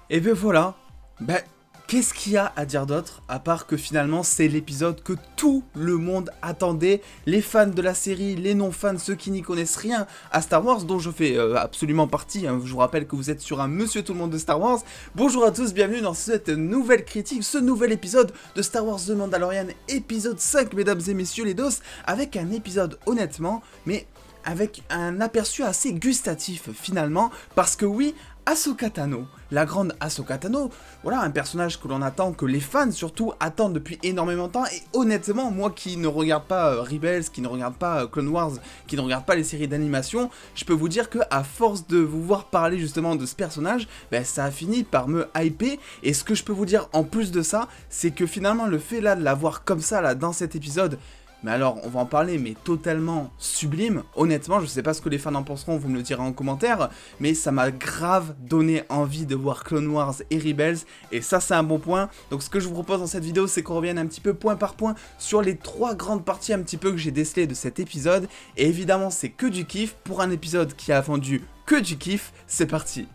Et ben voilà, ben qu'est-ce qu'il y a à dire d'autre à part que finalement c'est l'épisode que tout le monde attendait, les fans de la série, les non-fans, ceux qui n'y connaissent rien à Star Wars, dont je fais absolument partie, hein. Je vous rappelle que vous êtes sur un Monsieur Tout-le-Monde de Star Wars. Bonjour à tous, bienvenue dans cette nouvelle critique, ce nouvel épisode de Star Wars The Mandalorian, épisode 5, mesdames et messieurs les dos, avec un épisode honnêtement, mais avec un aperçu assez gustatif finalement, parce que oui, Ahsoka Tano, la grande Ahsoka Tano, voilà un personnage que l'on attend, que les fans surtout attendent depuis énormément de temps, et honnêtement, moi qui ne regarde pas Rebels, qui ne regarde pas Clone Wars, qui ne regarde pas les séries d'animation, je peux vous dire que à force de vous voir parler justement de ce personnage, ben, ça a fini par me hyper, et ce que je peux vous dire en plus de ça, c'est que finalement le fait là de l'avoir comme ça là dans cet épisode, mais alors, on va en parler, mais totalement sublime. Honnêtement, je sais pas ce que les fans en penseront, vous me le direz en commentaire, mais ça m'a grave donné envie de voir Clone Wars et Rebels, et ça c'est un bon point. Donc ce que je vous propose dans cette vidéo, c'est qu'on revienne un petit peu point par point sur les trois grandes parties un petit peu que j'ai décelées de cet épisode, et évidemment c'est que du kiff, pour un épisode qui a vendu que du kiff, c'est parti.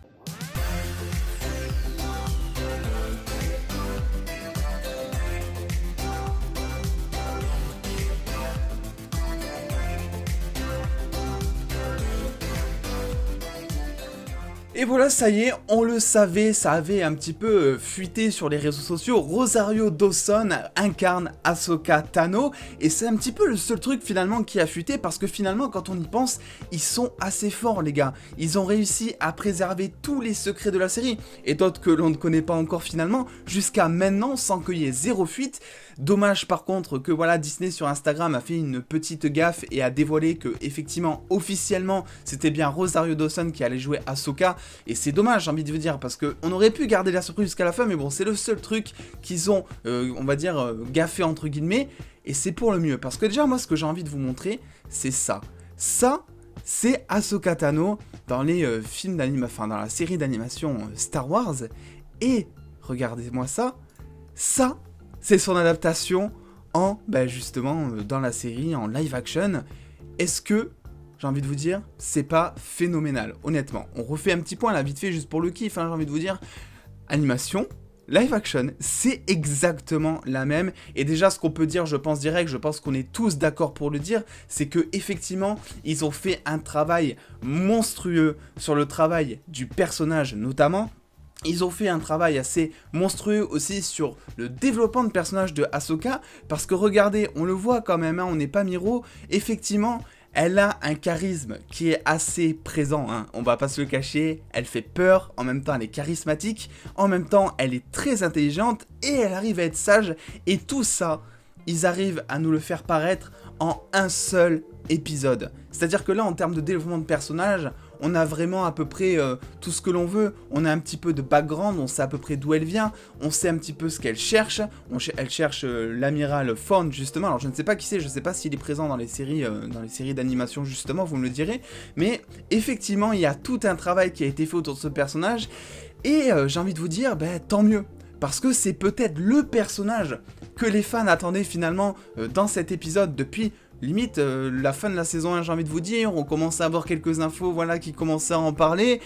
Et voilà, ça y est, on le savait, ça avait un petit peu fuité sur les réseaux sociaux, Rosario Dawson incarne Ahsoka Tano, et c'est un petit peu le seul truc finalement qui a fuité, parce que finalement quand on y pense, ils sont assez forts les gars, ils ont réussi à préserver tous les secrets de la série, et d'autres que l'on ne connaît pas encore finalement, jusqu'à maintenant sans qu'il y ait zéro fuite. Dommage par contre que voilà, Disney sur Instagram a fait une petite gaffe et a dévoilé que effectivement officiellement c'était bien Rosario Dawson qui allait jouer Ahsoka, et c'est dommage j'ai envie de vous dire, parce qu'on aurait pu garder la surprise jusqu'à la fin, mais bon c'est le seul truc qu'ils ont on va dire gaffé entre guillemets, et c'est pour le mieux, parce que déjà moi ce que j'ai envie de vous montrer c'est ça, c'est Ahsoka Tano dans les films d'animation, enfin dans la série d'animation Star Wars, et regardez-moi ça c'est son adaptation en, justement, dans la série, en live action. Est-ce que, j'ai envie de vous dire, c'est pas phénoménal, honnêtement. On refait un petit point là, vite fait, juste pour le kiff, hein, j'ai envie de vous dire. Animation, live action, c'est exactement la même. Et déjà, ce qu'on peut dire, je pense qu'on est tous d'accord pour le dire, c'est que effectivement, ils ont fait un travail monstrueux sur le travail du personnage, notamment. Ils ont fait un travail assez monstrueux aussi sur le développement de personnage de Ahsoka, parce que regardez, on le voit quand même, hein, on n'est pas miro, effectivement, elle a un charisme qui est assez présent, hein, on va pas se le cacher, elle fait peur, en même temps elle est charismatique, en même temps elle est très intelligente, et elle arrive à être sage, et tout ça, ils arrivent à nous le faire paraître en un seul épisode. C'est-à-dire que là, en termes de développement de personnage, on a vraiment à peu près tout ce que l'on veut. On a un petit peu de background, on sait à peu près d'où elle vient, on sait un petit peu ce qu'elle cherche. Elle cherche l'amiral Thrawn justement. Alors je ne sais pas qui c'est, je ne sais pas s'il est présent dans les séries d'animation justement, vous me le direz. Mais effectivement, il y a tout un travail qui a été fait autour de ce personnage. Et j'ai envie de vous dire, tant mieux. Parce que c'est peut-être le personnage que les fans attendaient finalement dans cet épisode depuis limite la fin de la saison 1, j'ai envie de vous dire. On commence à avoir quelques infos voilà, qui commençaient à en parler.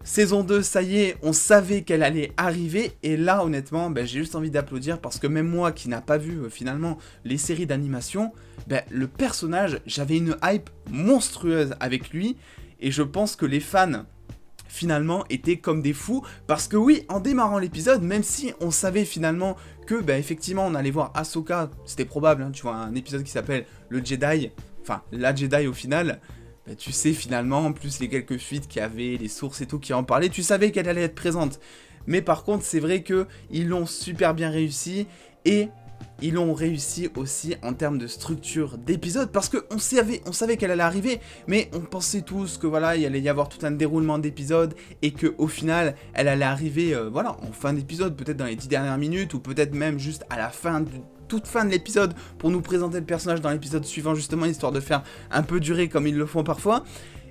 Saison 2, ça y est, on savait qu'elle allait arriver. Et là, honnêtement, j'ai juste envie d'applaudir, parce que même moi qui n'a pas vu finalement les séries d'animation, le personnage, j'avais une hype monstrueuse avec lui. Et je pense que les fans finalement étaient comme des fous, parce que oui, en démarrant l'épisode, même si on savait finalement que effectivement on allait voir Ahsoka, c'était probable, hein, tu vois, un épisode qui s'appelle le Jedi, enfin la Jedi au final, tu sais finalement, en plus les quelques fuites qu'il y avait, les sources et tout qui en parlaient, tu savais qu'elle allait être présente. Mais par contre c'est vrai que ils l'ont super bien réussi, et ils l'ont réussi aussi en termes de structure d'épisode, parce qu'on savait qu'elle allait arriver, mais on pensait tous que voilà, il allait y avoir tout un déroulement d'épisode, et que au final, elle allait arriver voilà, en fin d'épisode, peut-être dans les 10 dernières minutes, ou peut-être même juste à la fin, toute fin de l'épisode, pour nous présenter le personnage dans l'épisode suivant justement, histoire de faire un peu durer comme ils le font parfois.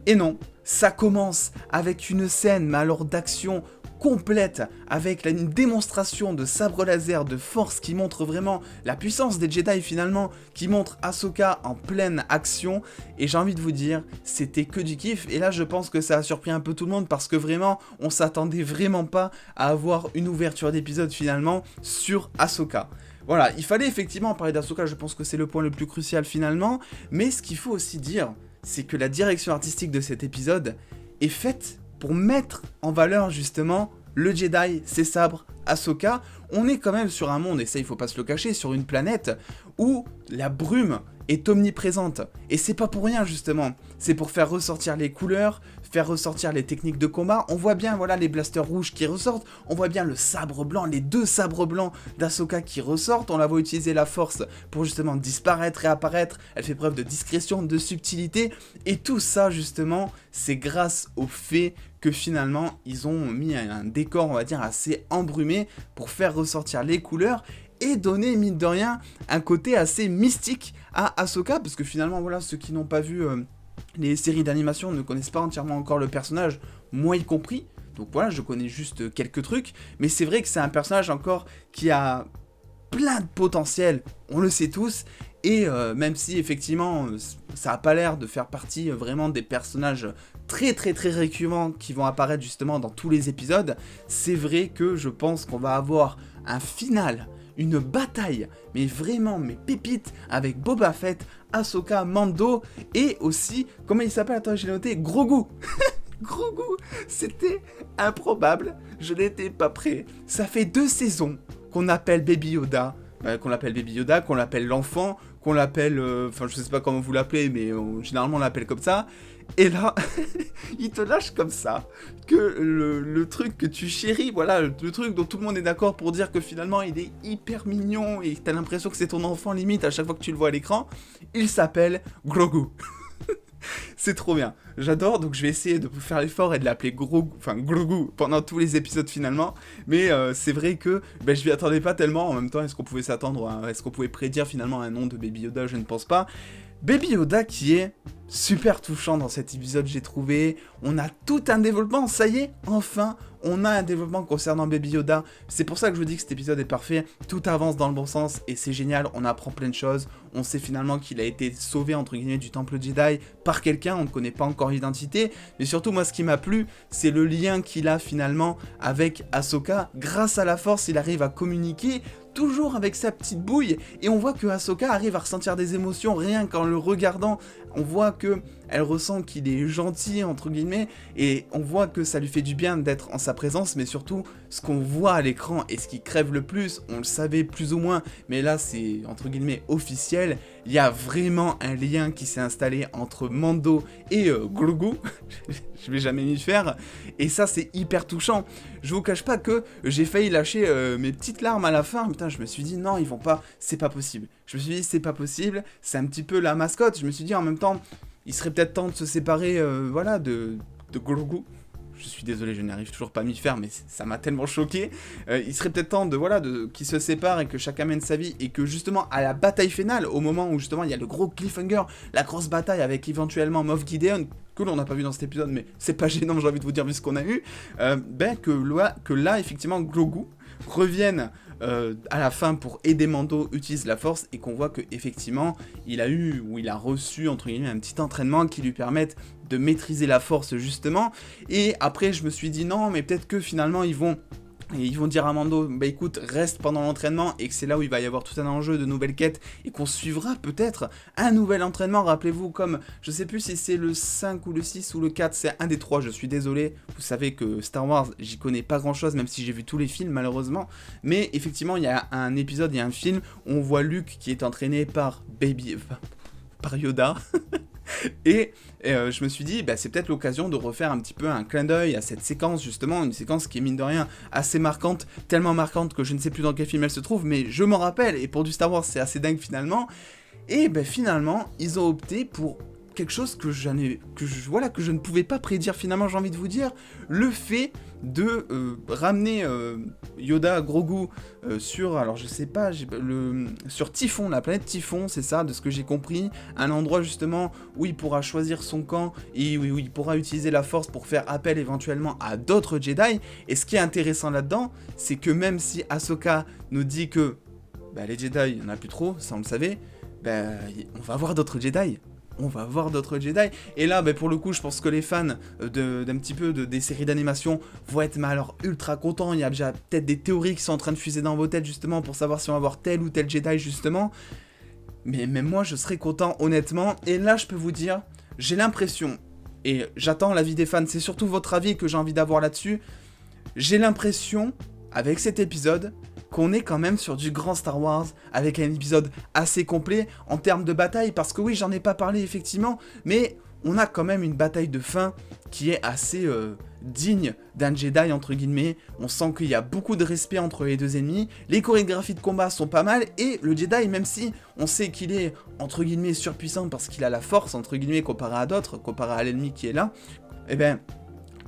Et non, ça commence avec une scène, mais alors d'action complète avec une démonstration de sabre laser, de force qui montre vraiment la puissance des Jedi finalement, qui montre Ahsoka en pleine action, et j'ai envie de vous dire, c'était que du kiff, et là je pense que ça a surpris un peu tout le monde parce que vraiment, on s'attendait vraiment pas à avoir une ouverture d'épisode finalement sur Ahsoka. Voilà, il fallait effectivement parler d'Ahsoka, je pense que c'est le point le plus crucial finalement, mais ce qu'il faut aussi dire, c'est que la direction artistique de cet épisode est faite pour mettre en valeur justement le Jedi, ses sabres, Ahsoka. On est quand même sur un monde, et ça il faut pas se le cacher, sur une planète où la brume est omniprésente. Et c'est pas pour rien justement, c'est pour faire ressortir les couleurs, faire ressortir les techniques de combat. On voit bien voilà les blasters rouges qui ressortent, on voit bien le sabre blanc, les 2 sabres blancs d'Ahsoka qui ressortent, on la voit utiliser la force pour justement disparaître et apparaître, elle fait preuve de discrétion, de subtilité, et tout ça justement, c'est grâce au fait que finalement ils ont mis un décor on va dire assez embrumé pour faire ressortir les couleurs et donner mine de rien un côté assez mystique à Ahsoka, parce que finalement voilà ceux qui n'ont pas vu les séries d'animation ne connaissent pas entièrement encore le personnage, moi y compris, donc voilà je connais juste quelques trucs, mais c'est vrai que c'est un personnage encore qui a plein de potentiel, on le sait tous, et même si effectivement ça a pas l'air de faire partie vraiment des personnages très récurrents qui vont apparaître justement dans tous les épisodes, c'est vrai que je pense qu'on va avoir un final, une bataille, mais vraiment, mais pépite, avec Boba Fett, Ahsoka, Mando, et aussi, comment il s'appelle, attends j'ai noté, Grogu. Grogu, c'était improbable, je n'étais pas prêt. Ça fait 2 saisons qu'on appelle Baby Yoda, qu'on l'appelle l'enfant, qu'on l'appelle, enfin je sais pas comment vous l'appelez, mais généralement on l'appelle comme ça. Et là, il te lâche comme ça, que le truc que tu chéris, voilà, le truc dont tout le monde est d'accord pour dire que finalement il est hyper mignon et t'as l'impression que c'est ton enfant limite à chaque fois que tu le vois à l'écran, il s'appelle Grogu. C'est trop bien, j'adore, donc je vais essayer de faire l'effort et de l'appeler Grogu pendant tous les épisodes finalement, mais c'est vrai que je m'y attendais pas tellement, en même temps est-ce qu'on pouvait s'attendre, est-ce qu'on pouvait prédire finalement un nom de Baby Yoda, je ne pense pas. Baby Yoda qui est super touchant dans cet épisode, j'ai trouvé, on a tout un développement, ça y est, enfin, on a un développement concernant Baby Yoda, c'est pour ça que je vous dis que cet épisode est parfait, tout avance dans le bon sens et c'est génial, on apprend plein de choses, on sait finalement qu'il a été sauvé entre guillemets du temple Jedi par quelqu'un, on ne connaît pas encore l'identité, mais surtout moi ce qui m'a plu, c'est le lien qu'il a finalement avec Ahsoka, grâce à la force il arrive à communiquer, toujours avec sa petite bouille, et on voit que Ahsoka arrive à ressentir des émotions rien qu'en le regardant, on voit que elle ressent qu'il est gentil entre guillemets, et on voit que ça lui fait du bien d'être en sa présence, mais surtout ce qu'on voit à l'écran et ce qui crève le plus, on le savait plus ou moins, mais là c'est entre guillemets officiel, il y a vraiment un lien qui s'est installé entre Mando et Grogu, je vais jamais m'y faire, et ça c'est hyper touchant. Je vous cache pas que j'ai failli lâcher mes petites larmes à la fin, putain je me suis dit non ils vont pas, c'est pas possible. Je me suis dit c'est pas possible, c'est un petit peu la mascotte, je me suis dit en même temps, il serait peut-être temps de se séparer voilà, de Grogu. Je suis désolé, je n'arrive toujours pas à m'y faire, mais ça m'a tellement choqué. Il serait peut-être temps qu'ils se séparent et que chacun mène sa vie, et que justement à la bataille finale, au moment où justement il y a le gros cliffhanger, la grosse bataille avec éventuellement Moff Gideon, que l'on n'a pas vu dans cet épisode, mais c'est pas gênant, j'ai envie de vous dire vu ce qu'on a eu, que là effectivement Grogu revienne à la fin pour aider Mando, utilise la force, et qu'on voit que effectivement il a reçu entre guillemets un petit entraînement qui lui permette de maîtriser la force justement. Et après je me suis dit non mais peut-être que finalement ils vont dire à Mando, bah écoute, reste pendant l'entraînement, et que c'est là où il va y avoir tout un enjeu de nouvelles quêtes, et qu'on suivra peut-être un nouvel entraînement, rappelez-vous, comme, je sais plus si c'est le 5 ou le 6 ou le 4, c'est un des 3, je suis désolé, vous savez que Star Wars, j'y connais pas grand-chose, même si j'ai vu tous les films, malheureusement, mais effectivement, il y a un épisode, il y a un film, où on voit Luke qui est entraîné par Yoda, et je me suis dit, c'est peut-être l'occasion de refaire un petit peu un clin d'œil à cette séquence, justement, une séquence qui est mine de rien assez marquante, tellement marquante que je ne sais plus dans quel film elle se trouve, mais je m'en rappelle, et pour du Star Wars c'est assez dingue finalement, et finalement ils ont opté pour quelque chose que je ne pouvais pas prédire finalement, j'ai envie de vous dire, le fait de ramener Yoda, Grogu sur, alors je sais pas, sur Typhon, la planète Typhon, c'est ça, de ce que j'ai compris, un endroit justement où il pourra choisir son camp et où il pourra utiliser la Force pour faire appel éventuellement à d'autres Jedi. Et ce qui est intéressant là-dedans, c'est que même si Ahsoka nous dit que les Jedi, il n'y en a plus trop, ça on le savait, on va avoir d'autres Jedi. On va voir d'autres Jedi. Et là, pour le coup, je pense que les fans d'un petit peu des séries d'animation vont être alors ultra contents. Il y a déjà peut-être des théories qui sont en train de fuser dans vos têtes justement pour savoir si on va voir tel ou tel Jedi justement. Mais même moi, je serais content honnêtement. Et là, je peux vous dire, j'ai l'impression, et j'attends l'avis des fans, c'est surtout votre avis que j'ai envie d'avoir là-dessus. J'ai l'impression, avec cet épisode, qu'on est quand même sur du grand Star Wars, avec un épisode assez complet en termes de bataille, parce que oui, j'en ai pas parlé effectivement, mais on a quand même une bataille de fin qui est assez digne d'un Jedi, entre guillemets. On sent qu'il y a beaucoup de respect entre les deux ennemis, les chorégraphies de combat sont pas mal, et le Jedi, même si on sait qu'il est, entre guillemets, surpuissant, parce qu'il a la force, entre guillemets, comparé à d'autres, comparé à l'ennemi qui est là,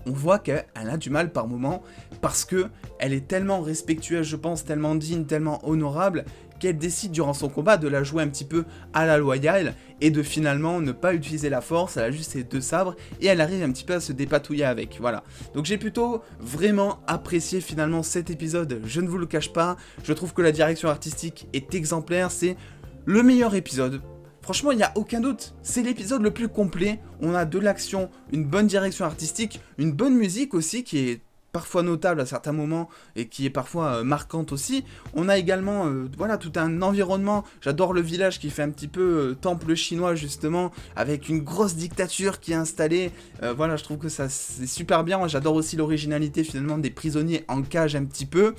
on voit qu'elle a du mal par moment, parce que elle est tellement respectueuse, je pense, tellement digne, tellement honorable, qu'elle décide durant son combat de la jouer un petit peu à la loyale, et de finalement ne pas utiliser la force. Elle a juste ses 2 sabres, et elle arrive un petit peu à se dépatouiller avec, voilà. Donc j'ai plutôt vraiment apprécié finalement cet épisode, je ne vous le cache pas, je trouve que la direction artistique est exemplaire, c'est le meilleur épisode. Franchement, il n'y a aucun doute, c'est l'épisode le plus complet, on a de l'action, une bonne direction artistique, une bonne musique aussi qui est parfois notable à certains moments et qui est parfois marquante aussi. On a également tout un environnement, j'adore le village qui fait un petit peu temple chinois justement, avec une grosse dictature qui est installée, je trouve que ça c'est super bien, j'adore aussi l'originalité finalement des prisonniers en cage un petit peu.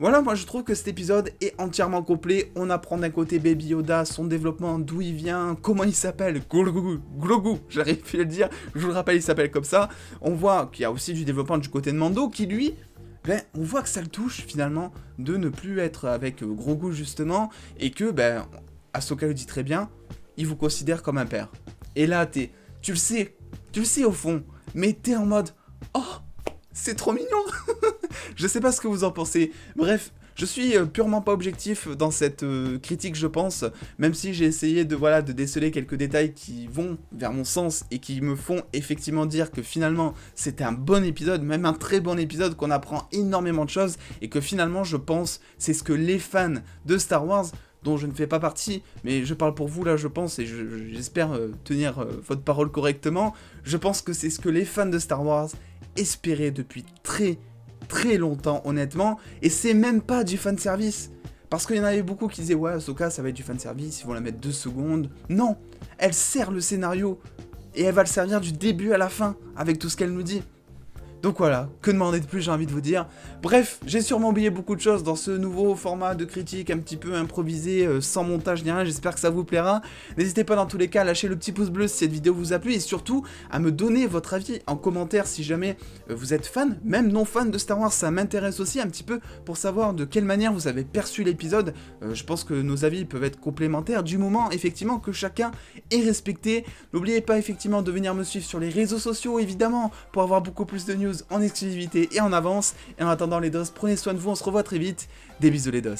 Voilà, moi je trouve que cet épisode est entièrement complet. On apprend d'un côté Baby Yoda, son développement, d'où il vient, comment il s'appelle, Grogu, j'arrive plus à le dire, je vous le rappelle, il s'appelle comme ça. On voit qu'il y a aussi du développement du côté de Mando, qui lui, on voit que ça le touche finalement, de ne plus être avec Grogu justement, et que, Ahsoka le dit très bien, il vous considère comme un père. Et là, tu le sais au fond, mais t'es en mode, oh, c'est trop mignon. Je sais pas ce que vous en pensez. Bref, je suis purement pas objectif dans cette critique, je pense, même si j'ai essayé de déceler quelques détails qui vont vers mon sens et qui me font effectivement dire que finalement c'était un bon épisode, même un très bon épisode, qu'on apprend énormément de choses et que finalement je pense c'est ce que les fans de Star Wars, dont je ne fais pas partie, mais je parle pour vous là je pense, et j'espère tenir votre parole correctement, je pense que c'est ce que les fans de Star Wars espéraient depuis très longtemps honnêtement, et c'est même pas du fanservice, parce qu'il y en avait beaucoup qui disaient ouais Ahsoka ça va être du fanservice, ils vont la mettre 2 secondes, non, elle sert le scénario, et elle va le servir du début à la fin, avec tout ce qu'elle nous dit. Donc voilà, que demander de plus, j'ai envie de vous dire. Bref, j'ai sûrement oublié beaucoup de choses dans ce nouveau format de critique un petit peu improvisé, sans montage ni rien, j'espère que ça vous plaira. N'hésitez pas dans tous les cas à lâcher le petit pouce bleu si cette vidéo vous a plu, et surtout à me donner votre avis en commentaire si jamais vous êtes fan, même non fan de Star Wars, ça m'intéresse aussi un petit peu pour savoir de quelle manière vous avez perçu l'épisode. Je pense que nos avis peuvent être complémentaires du moment effectivement que chacun est respecté. N'oubliez pas effectivement de venir me suivre sur les réseaux sociaux évidemment, pour avoir beaucoup plus de news en exclusivité et en avance. Et en attendant les dos, prenez soin de vous, on se revoit très vite. Des bisous les dos.